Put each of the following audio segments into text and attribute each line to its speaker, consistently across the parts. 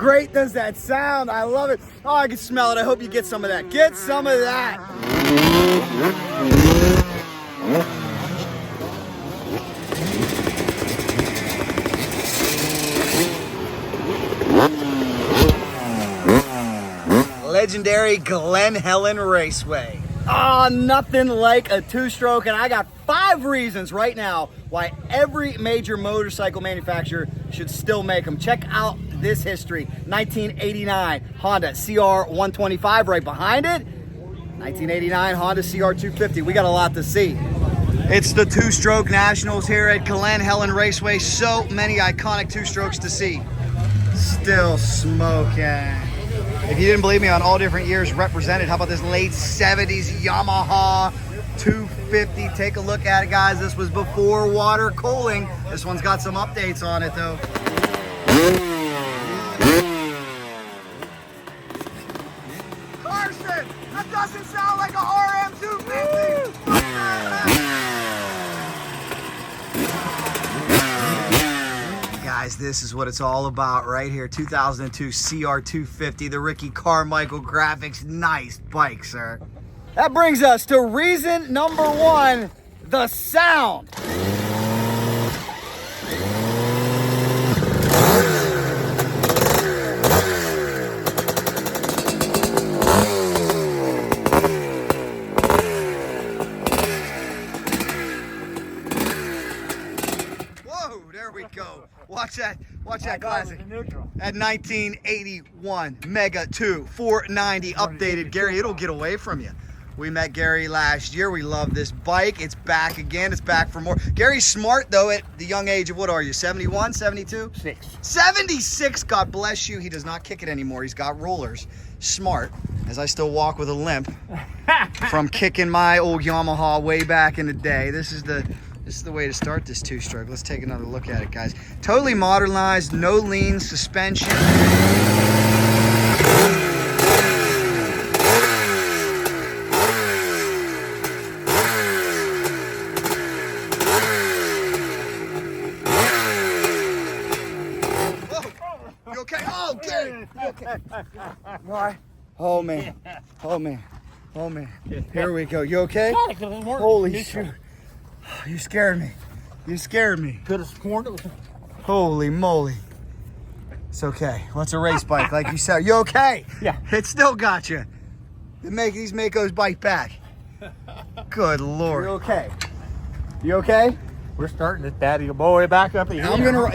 Speaker 1: great does that sound? I love it. Oh, I can smell it. I hope you get some of that. Get some of that. Legendary Glen Helen Raceway. Ah, nothing like a two-stroke, and I got 5 reasons right now why every major motorcycle manufacturer should still make them. Check out this history. 1989 Honda CR 125 right behind it. 1989 Honda CR 250. We got a lot to see. It's the Two Stroke Nationals here at Glen Helen Raceway. So many iconic two-strokes to see. Still smoking. If you didn't believe me, on all different years represented, how about this late 70s Yamaha 250? Take a look at it, guys. This was before water cooling. This one's got some updates on it, though. Carson, that doesn't sound like a RM 250. Guys, this is what it's all about right here. 2002 CR 250, the Ricky Carmichael graphics. Nice bike, sir. That brings us to reason number 1, the sound. Whoa, there we go. Watch that classic. At 1981 Mega 2 490 updated. Gary, it'll get away from you. We met Gary last year. We love this bike. It's back again. It's back for more. Gary's smart, though, at the young age of, what are you, 71, 72? 76, God bless you. He does not kick it anymore. He's got rollers. Smart, as I still walk with a limp from kicking my old Yamaha way back in the day. This is the way to start this two-stroke. Let's take another look at it, guys. Totally modernized, no lean suspension. Whoa, you okay? Oh, Gary, you okay? Why? Oh, man. Oh, man. Oh, man. Here we go. You okay? Holy shit. You scared me. You scared me.
Speaker 2: Could have sworn it was.
Speaker 1: Holy moly. It's okay. What's a race bike, like you said? You okay?
Speaker 2: Yeah.
Speaker 1: It still got you. These Maicos bite back. Good Lord. You okay? You okay?
Speaker 2: We're starting this daddy boy back up here.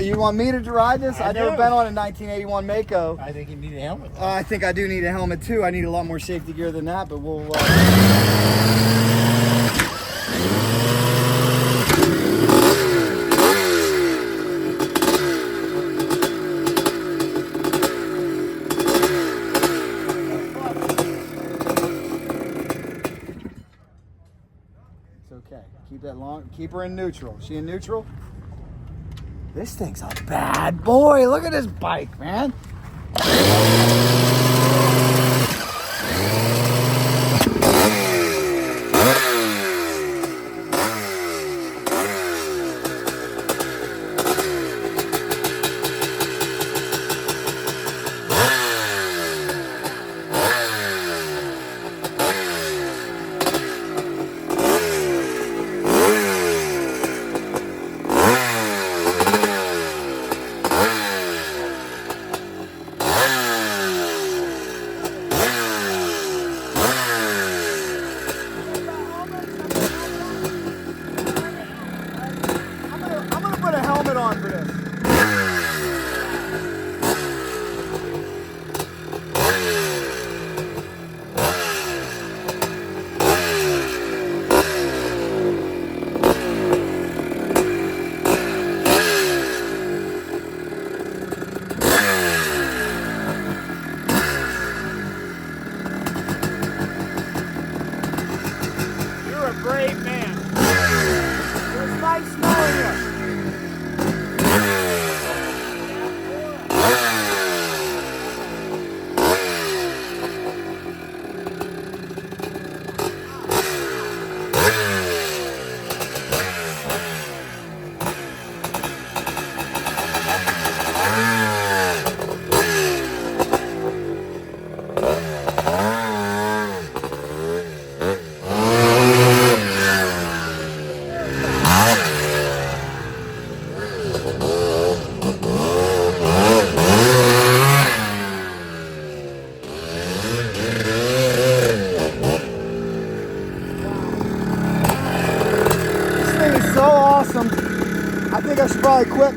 Speaker 1: You want me to ride this? I've never been on a 1981 Maico.
Speaker 2: I think you need a helmet.
Speaker 1: I think I do need a helmet too. I need a lot more safety gear than that, but we'll... Okay, keep that long. Keep her in neutral. Is she in neutral? This thing's a bad boy. Look at this bike, man.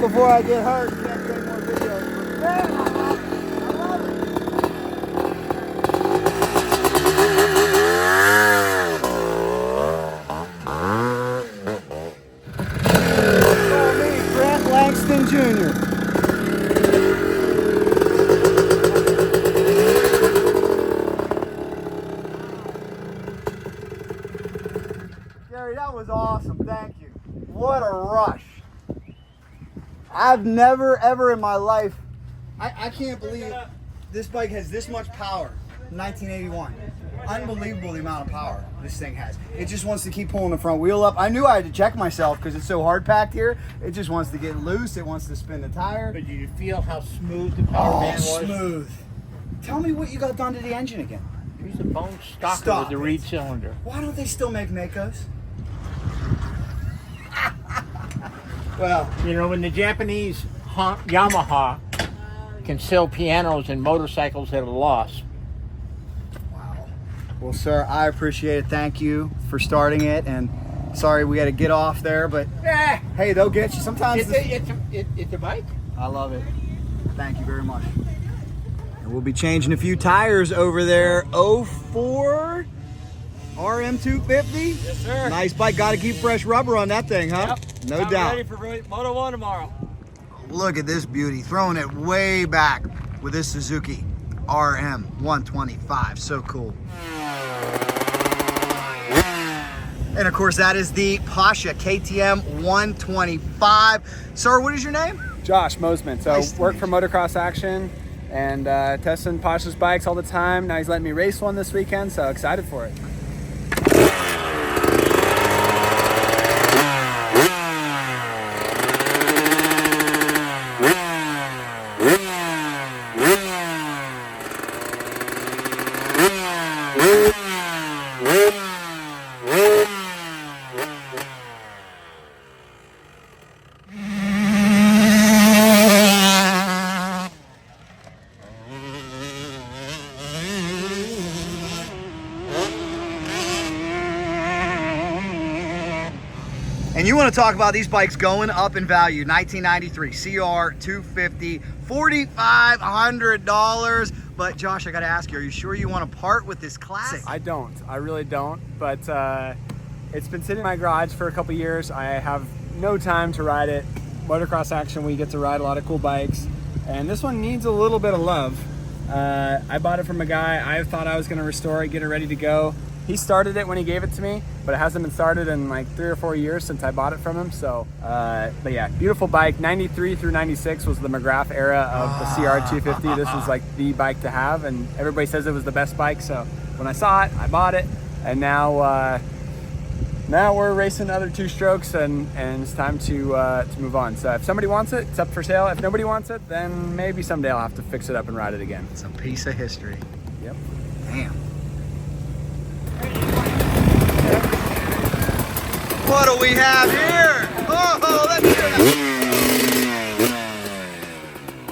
Speaker 1: before I get hurt. Can't do any more videos. Man, I love it. Call me Grant Langston Jr. Gary, that was awesome. Thank you. What a rush. I've never, ever in my life, I can't believe this bike has this much power. 1981. Unbelievable the amount of power this thing has. It just wants to keep pulling the front wheel up. I knew I had to check myself because it's so hard packed here. It just wants to get loose. It wants to spin the tire.
Speaker 2: But did you feel how smooth the power band was?
Speaker 1: Smooth. Tell me what you got done to the engine again.
Speaker 2: Use a bone stocker with the reed cylinder.
Speaker 1: Why don't they still make Maicos? Well,
Speaker 2: you know, when the Japanese Yamaha can sell pianos and motorcycles at a loss.
Speaker 1: Wow. Well, sir, I appreciate it. Thank you for starting it. And sorry we had to get off there, but hey, they'll get you. Sometimes
Speaker 2: it's a bike.
Speaker 1: I love it. Thank you very much. And we'll be changing a few tires over there. 04 RM 250.
Speaker 3: Yes, sir.
Speaker 1: Nice bike. Got to keep fresh rubber on that thing, huh?
Speaker 3: Yep.
Speaker 1: No
Speaker 3: I'm
Speaker 1: doubt.
Speaker 3: ready for Moto 1 tomorrow.
Speaker 1: Look at this beauty. Throwing it way back with this Suzuki RM 125. So cool. And of course, that is the Pasha KTM 125. Sir, what is your name?
Speaker 4: Josh Mosiman. So
Speaker 1: Nice to
Speaker 4: work
Speaker 1: meet
Speaker 4: for
Speaker 1: you.
Speaker 4: Motocross Action and testing Pasha's bikes all the time. Now he's letting me race one this weekend, so excited for it.
Speaker 1: And you want to talk about these bikes going up in value. 1993 CR 250, $4,500. But Josh, I got to ask you, are you sure you want to part with this classic?
Speaker 4: I don't. I really don't. But it's been sitting in my garage for a couple years. I have no time to ride it. Motocross Action, we get to ride a lot of cool bikes. And this one needs a little bit of love. I bought it from a guy. I thought I was going to restore it, get it ready to go. He started it when he gave it to me, but it hasn't been started in like 3 or 4 years since I bought it from him. So, but yeah, beautiful bike. 93 through 96 was the McGrath era of the CR 250. This was like the bike to have, and everybody says it was the best bike. So when I saw it, I bought it, and now we're racing other two strokes, and it's time to move on. So if somebody wants it, it's up for sale. If nobody wants it, then maybe someday I'll have to fix it up and ride it again.
Speaker 1: It's a piece of history.
Speaker 4: Yep.
Speaker 1: Damn. What do we have here? Oh, let's hear that.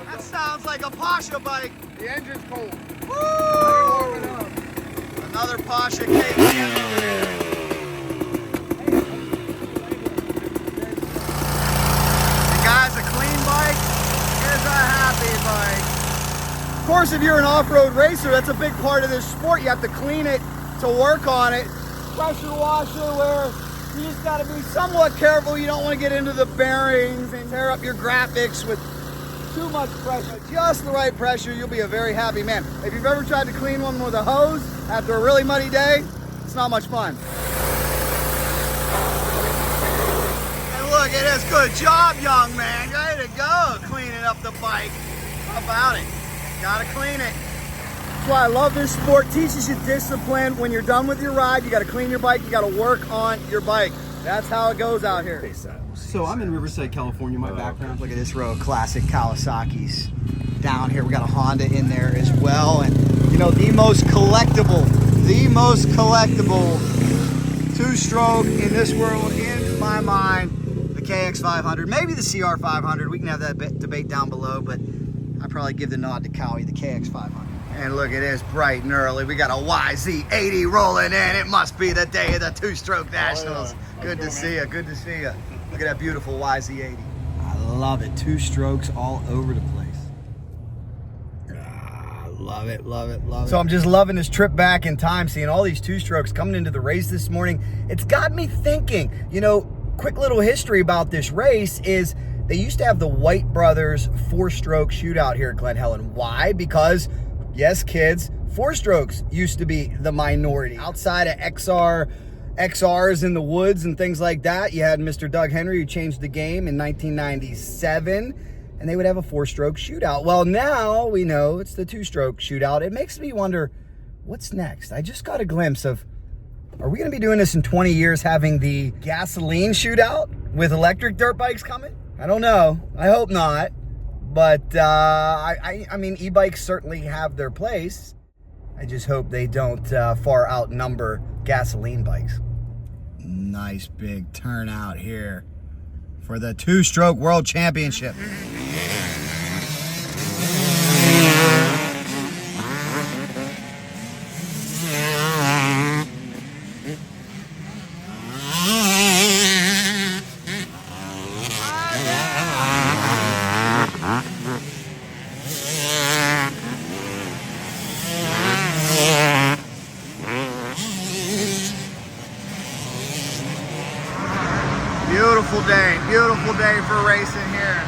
Speaker 1: That sounds like a Pasha bike.
Speaker 2: The engine's cold.
Speaker 1: Woo! Another Pasha KTM. Guys, a clean bike is a happy bike. Of course, if you're an off-road racer, that's a big part of this sport. You have to clean it to work on it. Pressure washer where you just got to be somewhat careful. You don't want to get into the bearings and tear up your graphics with too much pressure. Just the right pressure, you'll be a very happy man. If you've ever tried to clean one with a hose after a really muddy day, it's not much fun. And look at this, good job, young man. Ready to go, cleaning up the bike. How about it? Gotta clean it. That's why I love this sport. Teaches you discipline. When you're done with your ride, you gotta clean your bike, you gotta work on your bike. That's how it goes out here.
Speaker 5: So I'm in Riverside, California. My background.
Speaker 1: Look at this row of classic Kawasaki's down here. We got a Honda in there as well. And you know, the most collectible two-stroke in this world, in my mind, the KX 500, maybe the CR 500. We can have that debate down below, but I'd probably give the nod to Cowie, the KX 500. And look at this, bright and early. We got a YZ80 rolling in. It must be the day of the two-stroke nationals. Good to see you, good to see you. Look at that beautiful YZ80. I love it. Two strokes all over the place. Love it, love it, love it. So I'm just loving this trip back in time, seeing all these two strokes coming into the race this morning. It's got me thinking, you know, quick little history about this race is they used to have the White Brothers four-stroke shootout here at Glen Helen. Why? Because, yes, kids, four strokes used to be the minority. Outside of XRs in the woods and things like that, you had Mr. Doug Henry, who changed the game in 1997, and they would have a four-stroke shootout. Well, now we know it's the two-stroke shootout. It makes me wonder, what's next? I just got a glimpse of, are we going to be doing this in 20 years, having the gasoline shootout with electric dirt bikes coming? I don't know. I hope not. But, I mean, e-bikes certainly have their place. I just hope they don't far outnumber gasoline bikes. Nice big turnout here for the two-stroke world championship. Beautiful day for racing here.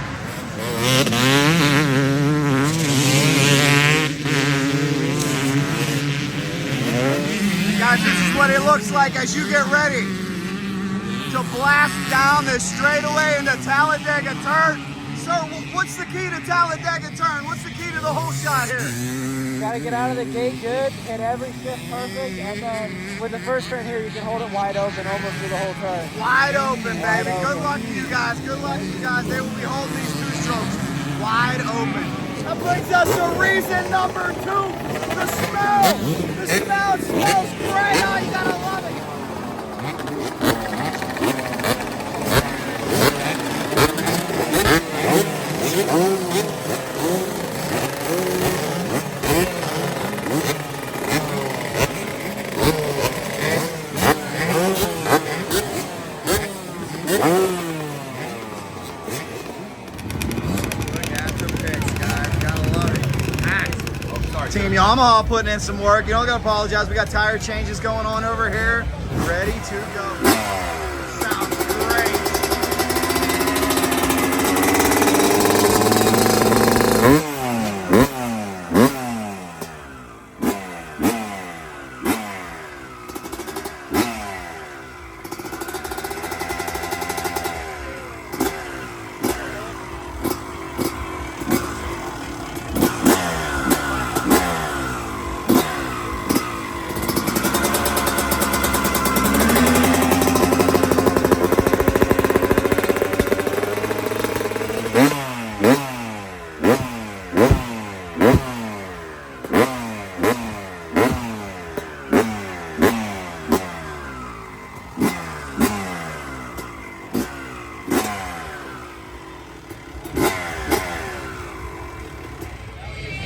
Speaker 1: Guys, this is what it looks like as you get ready to blast down this straightaway into Talladega Turn. Sir, what's the key to Talladega Turn? What's the key to the whole shot here?
Speaker 3: Gotta get out of the gate good, hit every shift perfect, and then with the first turn here, you can hold it wide open almost through the whole turn.
Speaker 1: Wide open, baby. Good luck to you guys. Good luck to you guys. They will be holding these two strokes wide open. That brings us to reason number 2, the smell. The smell smells great. Oh, you gotta love it. Team Yamaha putting in some work. You don't gotta apologize. We got tire changes going on over here. Ready to go. Sounds great.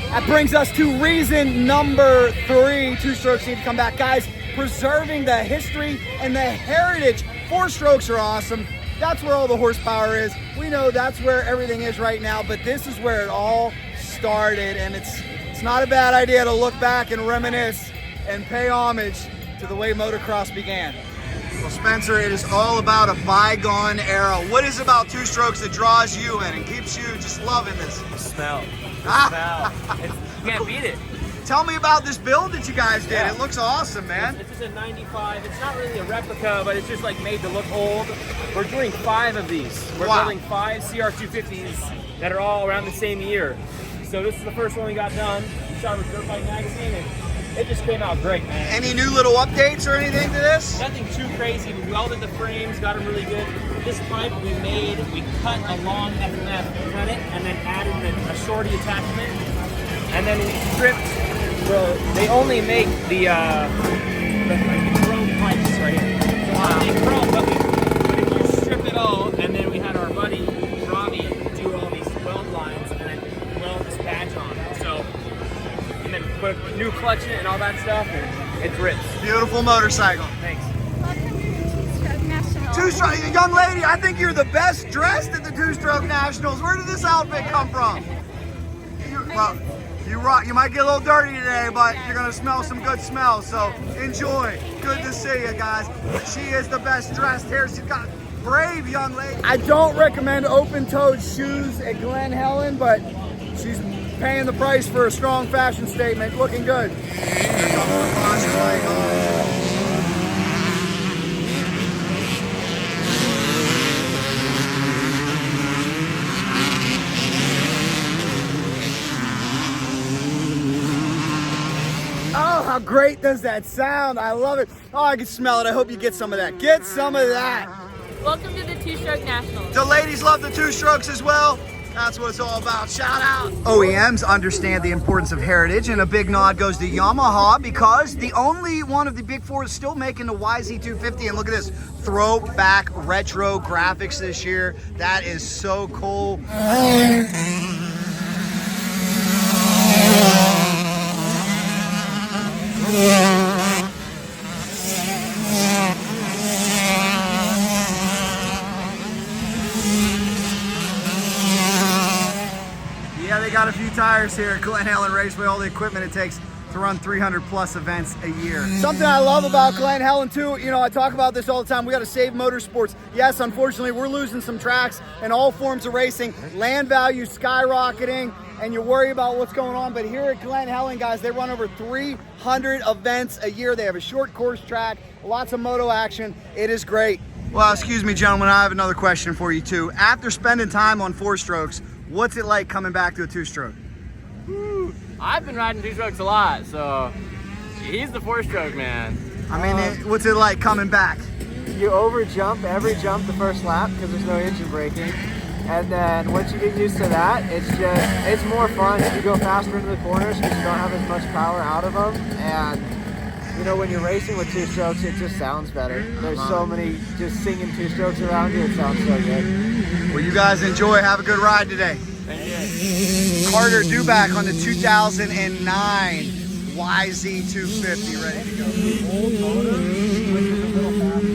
Speaker 1: That brings us to reason number 3. Two strokes need to come back. Guys, preserving the history and the heritage. Four strokes are awesome. That's where all the horsepower is. We know that's where everything is right now, but this is where it all started, and it's not a bad idea to look back and reminisce and pay homage to the way motocross began. Well, Spencer, it is all about a bygone era. What is it about two strokes that draws you in and keeps you just loving this?
Speaker 3: The smell. The smell. You can't beat it.
Speaker 1: Tell me about this build that you guys did.
Speaker 3: Yeah.
Speaker 1: It looks awesome, man.
Speaker 3: It's just a 95. It's not really a replica, but it's just like made to look old. We're doing 5 of these. We're building 5 CR250s that are all around the same year. So this is the first one we got done. We shot with Dirt Bike Magazine, and it just came out great, man.
Speaker 1: Any new little updates or anything to this?
Speaker 3: Nothing too crazy. We welded the frames, got them really good. This pipe we cut a long FMF, cut it, and then added a shorty attachment. And then we stripped, well, they only make the chrome pipes right here. So they chrome, but if you strip it all, and then we had our buddy, Robbie, do all these weld lines, and then weld this badge on. So, and then put a new clutch in it and all that stuff, and it rips.
Speaker 1: Beautiful motorcycle.
Speaker 3: Thanks.
Speaker 6: Welcome to Two Stroke Nationals.
Speaker 1: Two-stroke, young lady, I think you're the best dressed at the Two Stroke Nationals. Where did this outfit come from? You rock. You might get a little dirty today, but you're gonna smell some good smells. So enjoy. Good to see you guys. She is the best dressed here. She's got brave young lady. I don't recommend open-toed shoes at Glen Helen, but she's paying the price for a strong fashion statement. Looking good. Here comes the Pasha light. Oh, how great does that sound? I love it. Oh, I can smell it. I hope you get some of that. Get some of that.
Speaker 6: Welcome to the Two Stroke Nationals.
Speaker 1: The ladies love the two strokes as well. That's what it's all about. Shout out. OEMs understand the importance of heritage, and a big nod goes to Yamaha because the only one of the big four is still making the YZ 250. And look at this throwback retro graphics this year. That is so cool. Yeah, they got a few tires here at Glen Helen Raceway, all the equipment it takes to run 300 plus events a year. Something I love about Glen Helen too, you know, I talk about this all the time, we got to save motorsports. Yes, unfortunately, we're losing some tracks in all forms of racing, land value skyrocketing, and you worry about what's going on, but here at Glen Helen, guys, they run over 300 events a year. They have a short course track, lots of moto action. It is great. Well, excuse me, gentlemen, I have another question for you too. After spending time on four strokes, what's it like coming back to a two-stroke?
Speaker 7: I've been riding two strokes a lot, so he's the four stroke man.
Speaker 1: I mean, what's it like coming back?
Speaker 4: You over jump every jump the first lap because there's no engine braking. And then once you get used to that, it's more fun. You go faster into the corners because you don't have as much power out of them. And you know, when you're racing with two strokes, it just sounds better. There's so many just singing two strokes around you. It sounds so good.
Speaker 1: Well, you guys enjoy. Have a good ride today.
Speaker 7: Thank you.
Speaker 1: Carter Duback on the 2009 YZ 250 ready to go. Old motor, which is a little faster.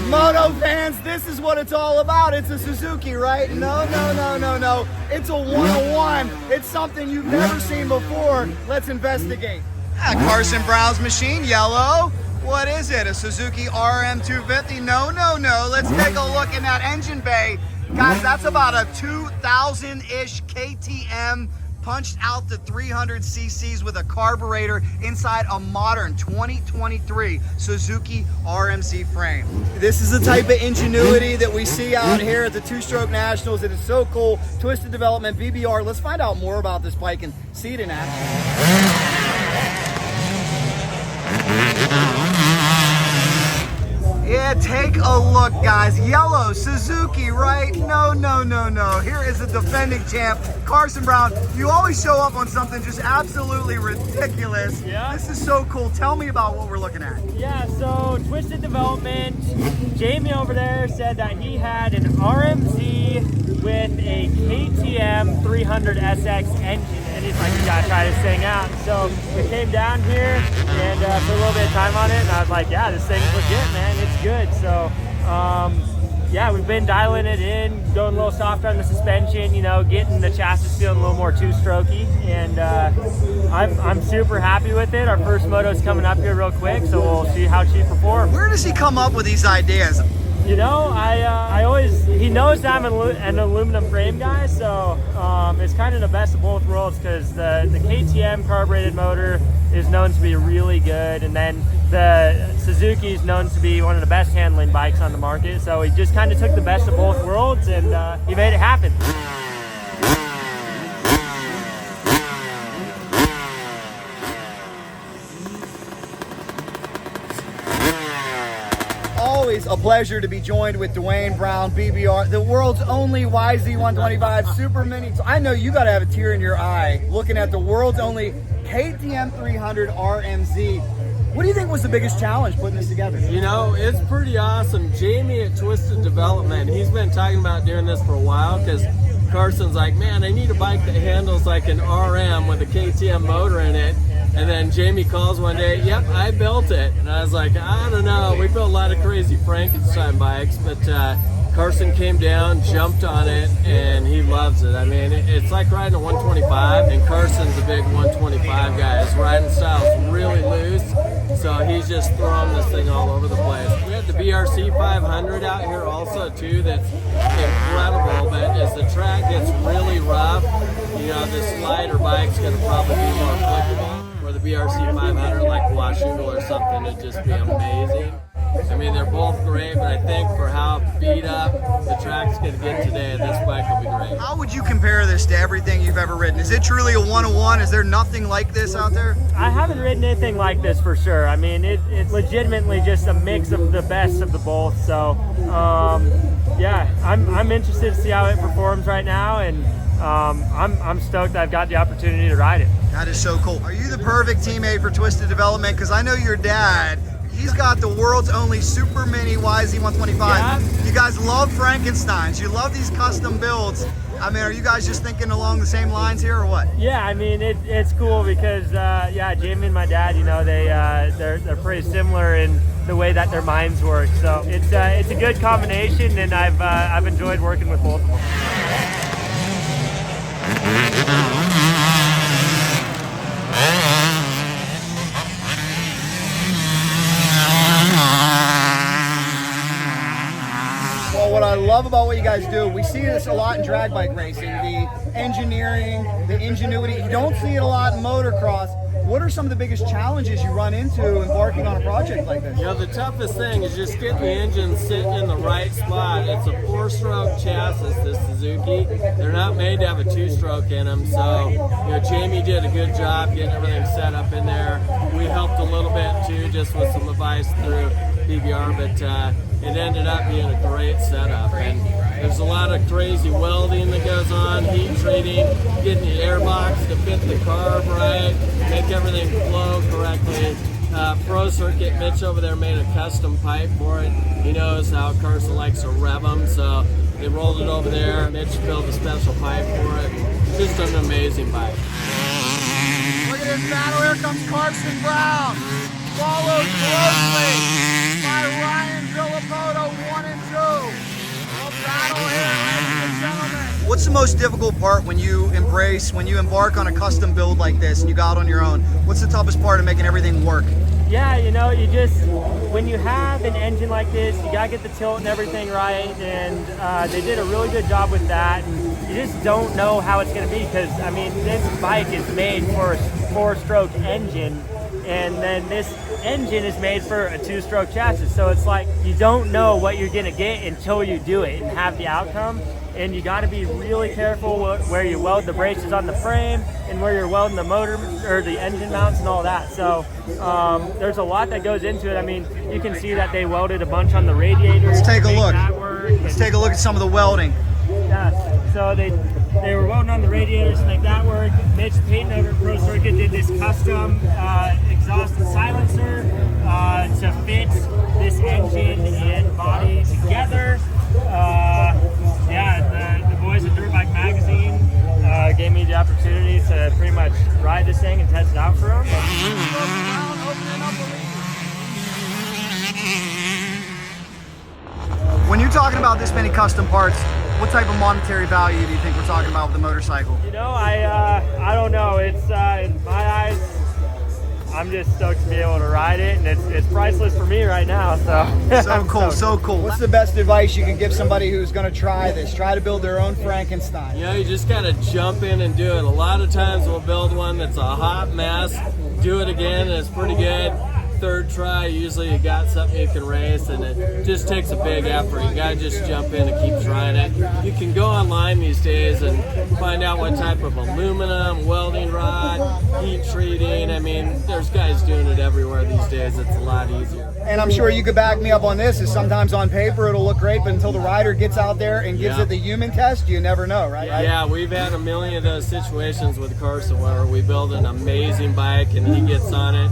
Speaker 1: Moto fans, this is what it's all about. It's a Suzuki, right? No, no, no, no, no. It's a 101. It's something you've never seen before. Let's investigate. Carson Brown's machine, yellow. What is it, a Suzuki RM 250? No, no, no. Let's take a look in that engine bay. Guys, that's about a 2000-ish KTM punched out to 300 cc's with a carburetor inside a modern 2023 Suzuki RMZ frame. This is the type of ingenuity that we see out here at the Two Stroke Nationals. It is so cool. Twisted Development, BBR. Let's find out more about this bike and see it in action. Yeah, take a look, guys. Yellow Suzuki, right? No, no, no, no. Here is the defending champ, Carson Brown. You always show up on something just absolutely ridiculous.
Speaker 3: Yeah.
Speaker 1: This is so cool. Tell me about what we're looking at.
Speaker 3: Yeah, so Twisted Development, Jamie over there said that he had an RMZ with a KTM 300 SX engine, and he's like, you gotta try this thing out. So we came down here and put a little bit of time on it, and I was like, yeah, this thing's legit, man, it's good. So yeah, we've been dialing it in, going a little softer on the suspension, you know, getting the chassis feeling a little more two-strokey, and I'm super happy with it. Our first moto's coming up here real quick, so we'll see how she performs.
Speaker 1: Where does he come up with these ideas?
Speaker 3: You know, I always, he knows that I'm an aluminum frame guy, so it's kind of the best of both worlds, because the KTM carbureted motor is known to be really good, and then the Suzuki is known to be one of the best handling bikes on the market, so he just kind of took the best of both worlds, and he made it happen.
Speaker 1: Always a pleasure to be joined with Dwayne Brown, BBR, the world's only YZ 125 Super Mini. So I know you got to have a tear in your eye looking at the world's only KTM 300 RMZ. What do you think was the biggest challenge putting this together?
Speaker 8: You know, it's pretty awesome. Jamie at Twisted Development, he's been talking about doing this for a while because Carson's like, man, I need a bike that handles like an RM with a KTM motor in it. And then Jamie calls one day, yep, I built it. And I was like, I don't know. We built a lot of crazy Frankenstein bikes, but Carson came down, jumped on it, and he loves it. I mean, it's like riding a 125, and Carson's a big 125 guy. His riding style's really loose, so he's just throwing this thing all over the place. We had the BRC 500 out here also, too, that's incredible, but as the track gets really rough, you know, this lighter bike's going to probably be more applicable. Or the BRC 500, like Washugal or something, it'd just be amazing. I mean, they're both great, but I think for how beat up the track's going to get today, this bike will be great.
Speaker 1: How would you compare this to everything you've ever ridden? Is it truly a one-on-one? Is there nothing like this out there?
Speaker 3: I haven't ridden anything like this for sure. I mean, it's legitimately just a mix of the best of the both. So, yeah, I'm interested to see how it performs right now, and I'm stoked I've got the opportunity to ride it.
Speaker 1: That is so cool. Are you the perfect teammate for Twisted Development? Because I know your dad, he's got the world's only super mini YZ 125.
Speaker 3: Yeah.
Speaker 1: You guys love Frankensteins. You love these custom builds. I mean, are you guys just thinking along the same lines here or what?
Speaker 3: Yeah, I mean, it's cool because, yeah, Jamie and my dad, you know, they're pretty similar in the way that their minds work. So it's a good combination, and I've enjoyed working with both of them.
Speaker 1: Well, what I love about what you guys do, we see this a lot in drag bike racing, the engineering, the ingenuity. You don't see it a lot in motocross. What are some of the biggest challenges you run into embarking on a project like this?
Speaker 8: You know, the toughest thing is just getting the engine sitting in the right spot. It's a 4-stroke chassis, this Suzuki. They're not made to have a 2-stroke in them, so, you know, Jamie did a good job getting everything set up in there. We helped a little bit too, just with some advice through PBR, but it ended up being a great setup. And there's a lot of crazy welding that goes on, heat treating, getting the airbox to fit the carb right, make everything flow correctly. Pro Circuit, Mitch over there made a custom pipe for it. He knows how Carson likes to rev them, so they rolled it over there. Mitch built a special pipe for it. Just an amazing bike.
Speaker 1: Look at this battle. Here comes Carson Brown. Followed closely by Ryan Villopoto, 1 and 2. A battle here, ladies and gentlemen. What's the most difficult part when you embark on a custom build like this and you go out on your own? What's the toughest part of making everything work?
Speaker 3: Yeah, you know, when you have an engine like this, you gotta get the tilt and everything right, and they did a really good job with that, and you just don't know how it's gonna be, because, I mean, this bike is made for a 4-stroke engine, and then this engine is made for a 2-stroke chassis, so it's like you don't know what you're gonna get until you do it and have the outcome. And you got to be really careful where you weld the braces on the frame and where you're welding the motor or the engine mounts and all that. So there's a lot that goes into it. I mean, you can see that they welded a bunch on the radiator.
Speaker 1: Let's take a look. Let's take a look at some of the welding.
Speaker 3: Yeah, so they were welding on the radiators to make that work. Mitch Payton over at Pro Circuit did this custom exhaust and silencer to fit this engine and body together. Yeah, the boys at Dirt Bike Magazine gave me the opportunity to pretty much ride this thing and test it out for them.
Speaker 1: When you're talking about this many custom parts, what type of monetary value do you think we're talking about with the motorcycle?
Speaker 3: You know, I don't know. It's in my eyes, I'm just stoked to be able to ride it, and it's priceless for me right now. So
Speaker 1: so cool, so cool. What's the best advice you can give somebody who's going to try this? Try to build their own Frankenstein.
Speaker 8: You know, you just gotta jump in and do it. A lot of times we'll build one that's a hot mess, do it again, and it's pretty good. Third try, usually you got something you can race, and it just takes a big effort. You gotta just jump in and keep trying it. You can go online these days and find out what type of aluminum, welding rod, heat treating. I mean, there's guys doing it everywhere these days. It's a lot easier.
Speaker 1: And I'm sure you could back me up on this, is sometimes on paper it'll look great, but until the rider gets out there and gives it the human test, you never know, right?
Speaker 8: Yeah, we've had a million of those situations with Carson where we build an amazing bike and he gets on it.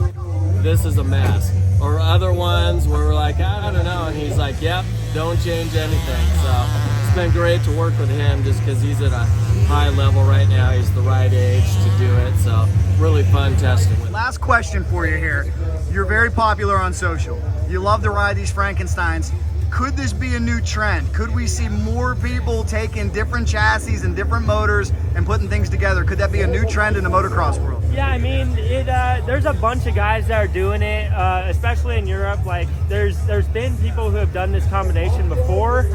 Speaker 8: this is a mess. Or other ones where we're like, I don't know, and he's like, yep, don't change anything. So it's been great to work with him just because he's at a high level right now. He's the right age to do it, so really fun testing with him.
Speaker 1: Last question for you here. You're very popular on social. You love to ride these Frankensteins. Could this be a new trend? Could we see more people taking different chassis and different motors and putting things together? Could that be a new trend in the motocross world?
Speaker 3: Yeah, I mean, there's a bunch of guys that are doing it, especially in Europe. Like, there's been people who have done this combination before,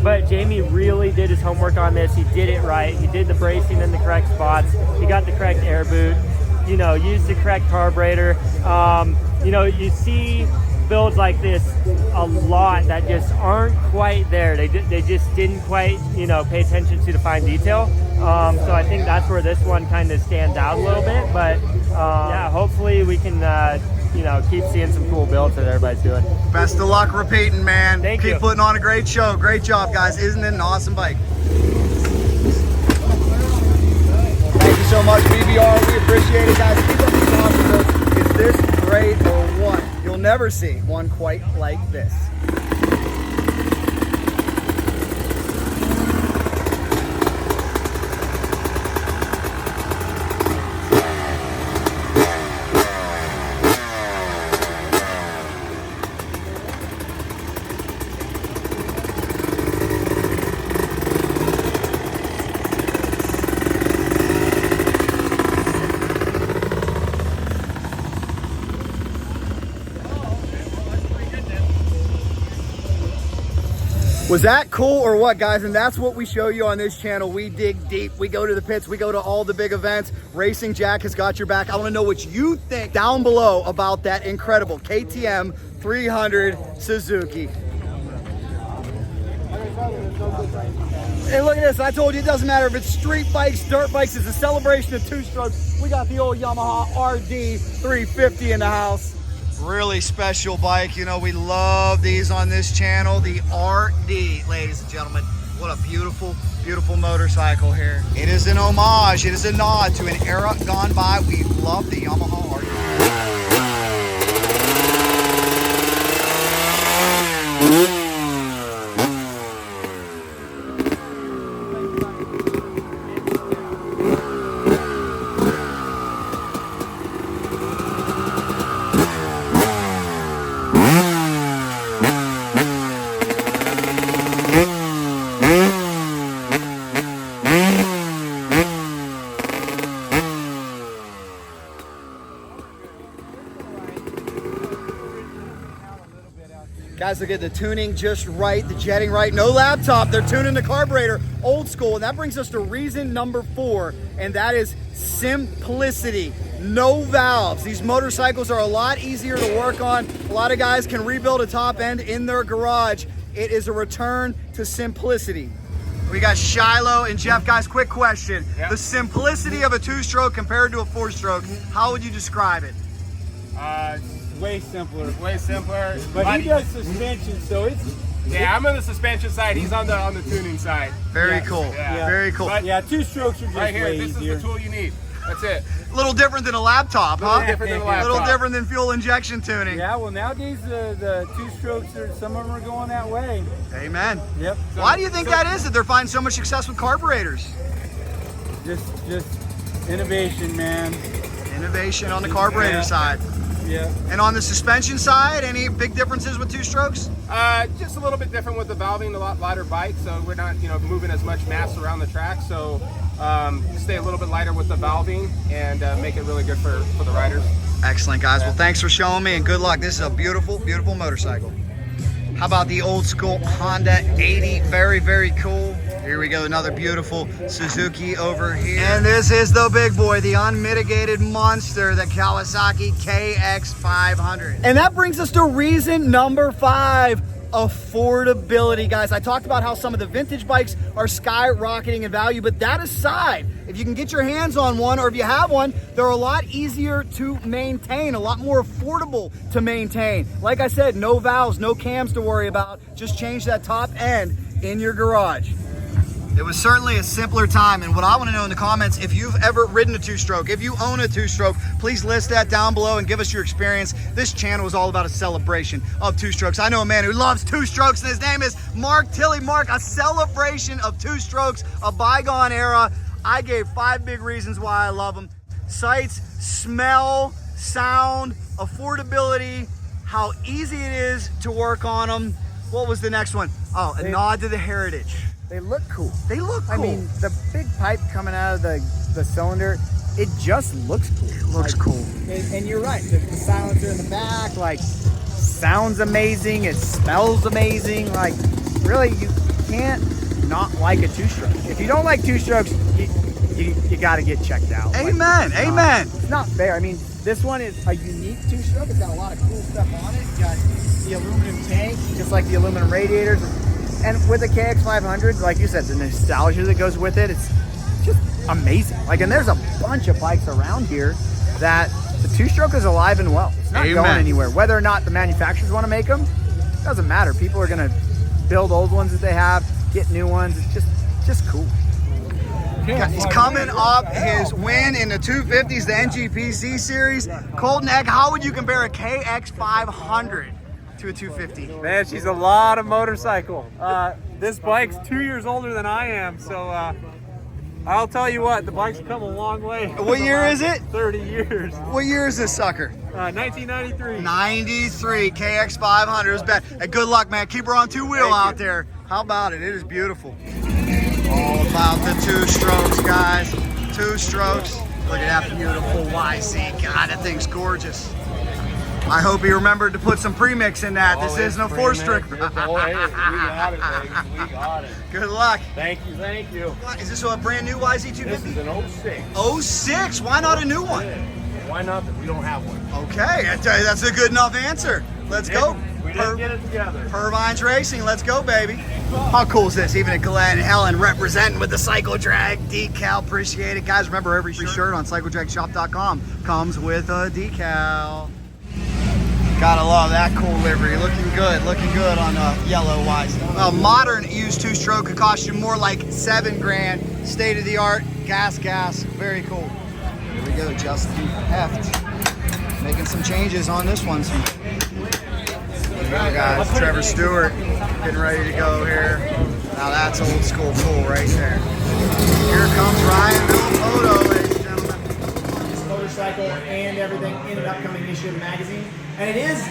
Speaker 3: but Jamie really did his homework on this. He did it right. He did the bracing in the correct spots. He got the correct air boot, you know, used the correct carburetor. You know, you see builds like this a lot that just aren't quite there. They just didn't quite, you know, pay attention to the fine detail. So I think that's where this one kind of stands out a little bit. But yeah, hopefully we can, you know, keep seeing some cool builds that everybody's doing.
Speaker 1: Best of luck repeating, man.
Speaker 3: Thank you.
Speaker 1: Keep putting on a great show. Great job, guys. Isn't it an awesome bike? Thank you so much, BBR. We appreciate it, guys. Keep up the awesome. Is this great or what? You'll never see one quite like this. Was that cool or what, guys? And that's what we show you on this channel. We dig deep. We go to the pits. We go to all the big events. Racing Jack has got your back. I want to know what you think down below about that incredible KTM 300 Suzuki. Hey, look at this. I told you it doesn't matter if it's street bikes, dirt bikes. It's a celebration of two-strokes. We got the old Yamaha RD 350 in the house. Really special bike. You know, we love these on this channel. The RD, ladies and gentlemen. What a beautiful, beautiful motorcycle here. It is an homage. It is a nod to an era gone by. We love the Yamaha RD. Guys, look at the tuning just right, the jetting right, no laptop. They're tuning the carburetor old school. And that brings us to reason number 4, and that is simplicity. No valves. These motorcycles are a lot easier to work on. A lot of guys can rebuild a top end in their garage. It is a return to simplicity. We got Shiloh and Jeff. Guys, quick question. Yep. The simplicity of a 2-stroke compared to a 4-stroke, how would you describe it?
Speaker 4: Way simpler.
Speaker 7: Way simpler.
Speaker 4: But he does suspension, so it's...
Speaker 7: Yeah, I'm on the suspension side. He's on the tuning side.
Speaker 1: Very cool.
Speaker 7: Yeah.
Speaker 1: Very cool.
Speaker 4: But yeah, 2-strokes are just
Speaker 7: right here,
Speaker 4: way
Speaker 7: this
Speaker 4: easier.
Speaker 7: is the tool you need. That's it.
Speaker 1: A little different than a laptop, huh?
Speaker 7: A little different than a laptop.
Speaker 1: A little different than fuel injection tuning.
Speaker 4: Yeah, well nowadays the 2-strokes, some of them are going that way.
Speaker 1: Amen.
Speaker 4: Yep.
Speaker 1: Why do you think that is, that they're finding so much success with carburetors?
Speaker 4: Just innovation, man.
Speaker 1: Innovation on the carburetor side.
Speaker 4: Yeah.
Speaker 1: And on the suspension side, any big differences with 2-strokes?
Speaker 7: Just a little bit different with the valving, a lot lighter bike, so we're not, you know, moving as much mass around the track. So stay a little bit lighter with the valving and make it really good for the riders.
Speaker 1: Excellent, guys. Well, thanks for showing me and good luck. This is a beautiful, beautiful motorcycle. How about the old school Honda 80? Very, very cool. Here we go, another beautiful Suzuki over here. And this is the big boy, the unmitigated monster, the Kawasaki KX 500. And that brings us to reason number 5, affordability. Guys, I talked about how some of the vintage bikes are skyrocketing in value, but that aside, if you can get your hands on one, or if you have one, they're a lot easier to maintain, a lot more affordable to maintain. Like I said, no valves, no cams to worry about. Just change that top end in your garage. It was certainly a simpler time, and what I want to know in the comments, if you've ever ridden a two-stroke, if you own a two-stroke, please list that down below and give us your experience. This channel is all about a celebration of two-strokes. I know a man who loves two-strokes, and his name is Mark Tilley. Mark, a celebration of two-strokes, a bygone era. I gave 5 big reasons why I love them. Sights, smell, sound, affordability, how easy it is to work on them. What was the next one? Oh, a nod to the heritage.
Speaker 4: They look cool.
Speaker 1: They look cool.
Speaker 4: I mean, the big pipe coming out of the cylinder, it just looks cool.
Speaker 1: It looks cool.
Speaker 4: And you're right, the silencer in the back, like, sounds amazing, it smells amazing. Like, really, you can't not like a two-stroke. If you don't like two-strokes, you got to get checked out.
Speaker 1: Amen, amen.
Speaker 4: It's not fair. I mean, this one is a unique two-stroke. It's got a lot of cool stuff on it. It's got the aluminum tank, just like the aluminum radiators. And with the KX 500, like you said, the nostalgia that goes with it, it's just amazing. Like, and there's a bunch of bikes around here that the two-stroke is alive and well. It's not going anywhere. Whether or not the manufacturers want to make them, doesn't matter. People are going to build old ones that they have, get new ones. It's just cool.
Speaker 1: He's coming off his win in the 250s, the NGPC series. Colton Aeck, how would you compare a KX 500 to a 250?
Speaker 9: Man, she's a lot of motorcycle. This bike's 2 years older than I am, so I'll tell you what, the bike's come a long way.
Speaker 1: What year is it?
Speaker 9: 30 years.
Speaker 1: What year is this sucker?
Speaker 9: 1993.
Speaker 1: 93 KX 500. It was bad. Hey, good luck, man. Keep her on two-wheel out there. How about it? It is beautiful. All about the two strokes, guys. Two strokes. Look at that beautiful YZ. God, that thing's gorgeous. I hope he remembered to put some premix in that. This isn't a four-stroke.
Speaker 9: We got it, baby. We got it.
Speaker 1: Good luck.
Speaker 9: Thank you, thank you.
Speaker 1: Is this a brand new YZ 250?
Speaker 9: This is an 06.
Speaker 1: 06? Why not a new one?
Speaker 9: Why not? We don't have one.
Speaker 1: Okay, that's a good enough answer. Let's go.
Speaker 9: We didn't get it together.
Speaker 1: Purvine's Racing, let's go, baby. How cool is this? Even a Glen Helen representing with the Cycledrag decal. Appreciate it. Guys, remember every shirt on cycledragshop.com comes with a decal. Gotta love that cool livery. Looking good on yellow YZ. A modern used two-stroke could cost you more like $7 grand. State of the art, gas. Very cool. Here we go, Justin Hoeft. Making some changes on this one. There we go, guys. Trevor Stewart getting ready to go here. Now that's old school cool right there. Here comes Ryan Villopoto, ladies and gentlemen.
Speaker 10: This motorcycle and everything in an upcoming issue of the magazine. And it is,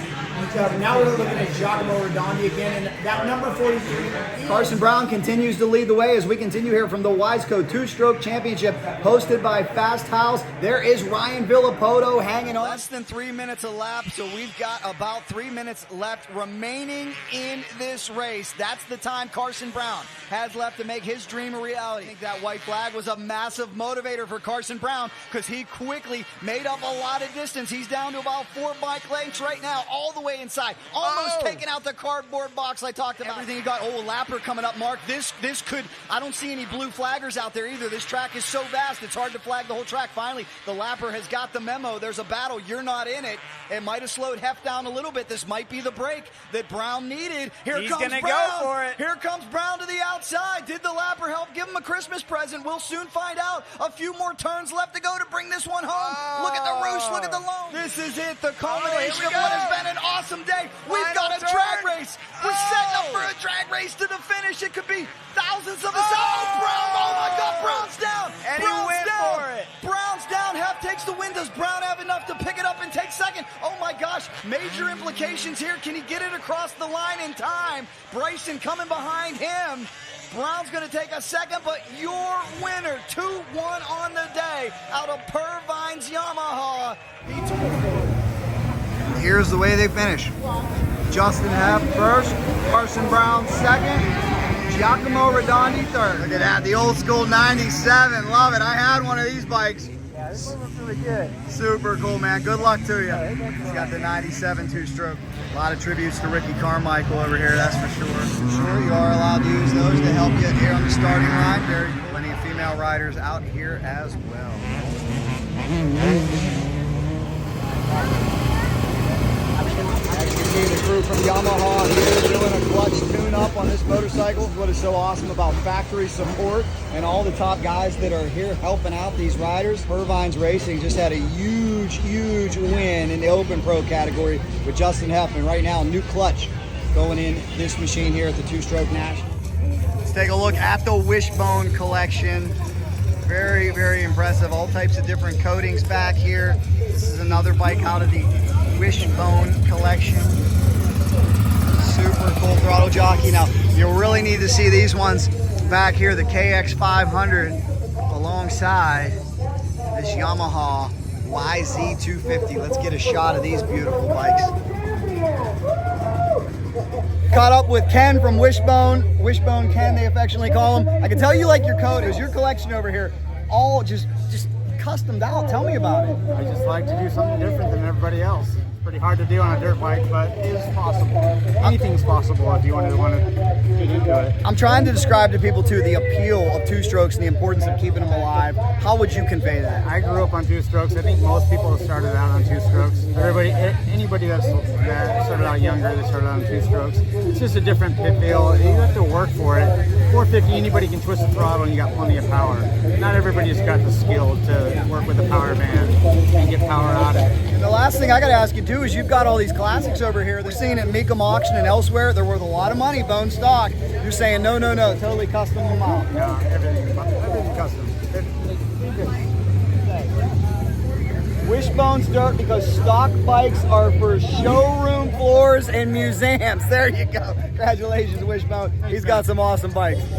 Speaker 10: now we're looking at Giacomo Rodondi again, and that number 43. Carson Brown continues to lead the way as we continue here from the Wiseco Two Stroke Championship, hosted by Fast House. There is Ryan Villopoto hanging on.
Speaker 1: Less than 3 minutes a lap, so we've got about 3 minutes left remaining in this race. That's the time Carson Brown has left to make his dream a reality. I think that white flag was a massive motivator for Carson Brown because he quickly made up a lot of distance. He's down to about 4 bike lengths right now, all the way inside, almost taking out the cardboard box I talked about. Everything you got. Oh, a lapper coming up, Mark. This could, I don't see any blue flaggers out there either. This track is so vast, it's hard to flag the whole track. Finally, the lapper has got the memo. There's a battle. You're not in it. It might have slowed Heft down a little bit. This might be the break that Brown needed. He's comes Brown. Go for it. Here comes Brown to the outside. Did the lapper help give him a Christmas present? We'll soon find out. A few more turns left to go to bring this one home. Look at the roost. Look at the loam. This is it. The culmination of what has been an awesome day. We've got a drag race. We're setting up for a drag race to the finish. It could be thousands of us. Oh, Brown. Oh, my God. Brown's down.
Speaker 9: And
Speaker 1: Brown's
Speaker 9: he went
Speaker 1: down.
Speaker 9: for it.
Speaker 1: Brown's down. Heft takes the win. Does Brown have enough to pick it up and take second? Oh, my gosh. Major implications here. Can he get it across the line in time? Bryson coming behind him. Brown's going to take a second, but your winner, 2-1 on the day, out of Purvine's Yamaha. Here's the way they finish. Justin Hoeft first, Carson Brown second, Giacomo Rodondi third. Look at that, the old school 97, love it. I had one of these bikes.
Speaker 4: Yeah, this one looks really good.
Speaker 1: Super cool, man. Good luck to you. He's got the 97 two-stroke. A lot of tributes to Ricky Carmichael over here, that's for sure. You are allowed to use those to help you here on the starting line. Very cool. Plenty of female riders out here as well. Ricky, the crew from Yamaha here doing a clutch tune-up on this motorcycle. What is so awesome about factory support and all the top guys that are here helping out these riders. Purvine's Racing just had a huge win in the Open Pro category with Justin Hoeft. Right now, new clutch going in this machine here at the Two Stroke Nationals. Let's take a look at the Wishbone collection. Very impressive. All types of different coatings back here. This is another bike out of the Wishbone collection. Super cool throttle jockey. Now, you'll really need to see these ones back here, the KX 500 alongside this Yamaha YZ 250. Let's get a shot of these beautiful bikes. Caught up with Ken from Wishbone Ken, they affectionately call him. I can tell you like your coat is, your collection over here, all just customed out. Tell me about it.
Speaker 4: I just like to do something different than everybody else. It's pretty hard to do on a dirt bike, but it is possible. Anything's possible if you want to get into it.
Speaker 1: I'm trying to describe to people too the appeal of two strokes and the importance of keeping them alive. How would you convey that?
Speaker 4: I grew up on two strokes. I think most people have started out on two strokes. Anybody that started out younger, they started out on two strokes. It's just a different pit feel. You have to work for it. 450, anybody can twist the throttle and you got plenty of power. Not everybody's got the skill to work with the power band and get power out of it.
Speaker 1: And the last thing I got to ask you too is you've got all these classics over here. They're seen at Maico auction and elsewhere. They're worth a lot of money, bone stock. You're saying no, totally custom them out.
Speaker 4: Yeah, everything's custom.
Speaker 1: Wishbone's dirt because stock bikes are for showroom floors and museums. There you go. Congratulations, Wishbone. He's got some awesome bikes. And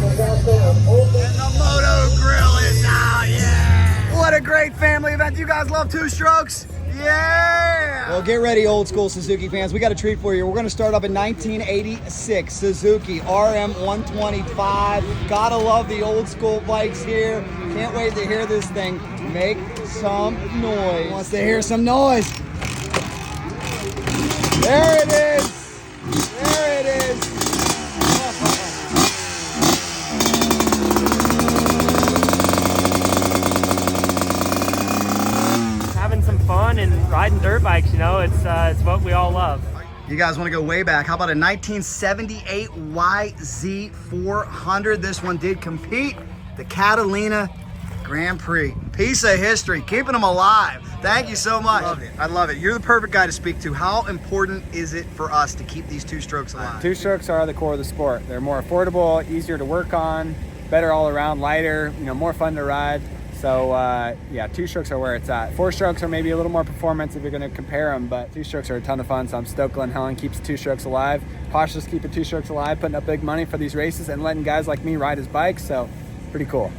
Speaker 1: the Moto Grill is out, yeah! What a great family event. You guys love two strokes? Yeah! Well, get ready, old school Suzuki fans. We got a treat for you. We're going to start up in 1986 Suzuki RM 125. Gotta love the old school bikes here. Can't wait to hear this thing make some noise. Wants to hear some noise. There it is. There it is.
Speaker 3: Fun and riding dirt bikes, you know, it's what we all love.
Speaker 1: You guys want to go way back? How about a 1978 YZ 400? This one did compete the Catalina Grand Prix. Piece of history, keeping them alive. Thank you so much. I love it. You're the perfect guy to speak to. How important is it for us to keep these two strokes alive?
Speaker 4: Two strokes are the core of the sport. They're more affordable, easier to work on, better all around, lighter, more fun to ride. So yeah, two strokes are where it's at. Four strokes are maybe a little more performance if you're going to compare them, but two strokes are a ton of fun. So I'm stoked Glen Helen keeps two strokes alive. Pasha's keeping two strokes alive, putting up big money for these races and letting guys like me ride his bike. So pretty cool.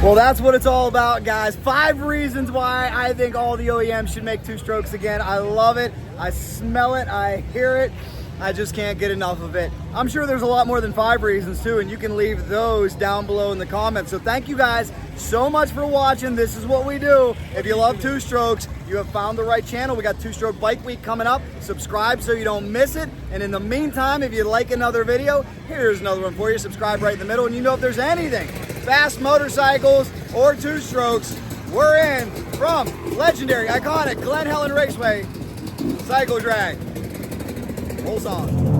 Speaker 1: Well, that's what it's all about, guys. 5 reasons why I think all the OEMs should make two strokes again. I love it. I smell it. I hear it. I just can't get enough of it. I'm sure there's a lot more than 5 reasons too, and you can leave those down below in the comments. So thank you guys so much for watching. This is what we do. If you love two strokes, you have found the right channel. We got Two Stroke Bike Week coming up. Subscribe so you don't miss it. And in the meantime, if you like another video, here's another one for you. Subscribe right in the middle, and you know if there's anything, fast motorcycles or two strokes, we're in from legendary, iconic Glen Helen Raceway, Cycledrag. Rolls on.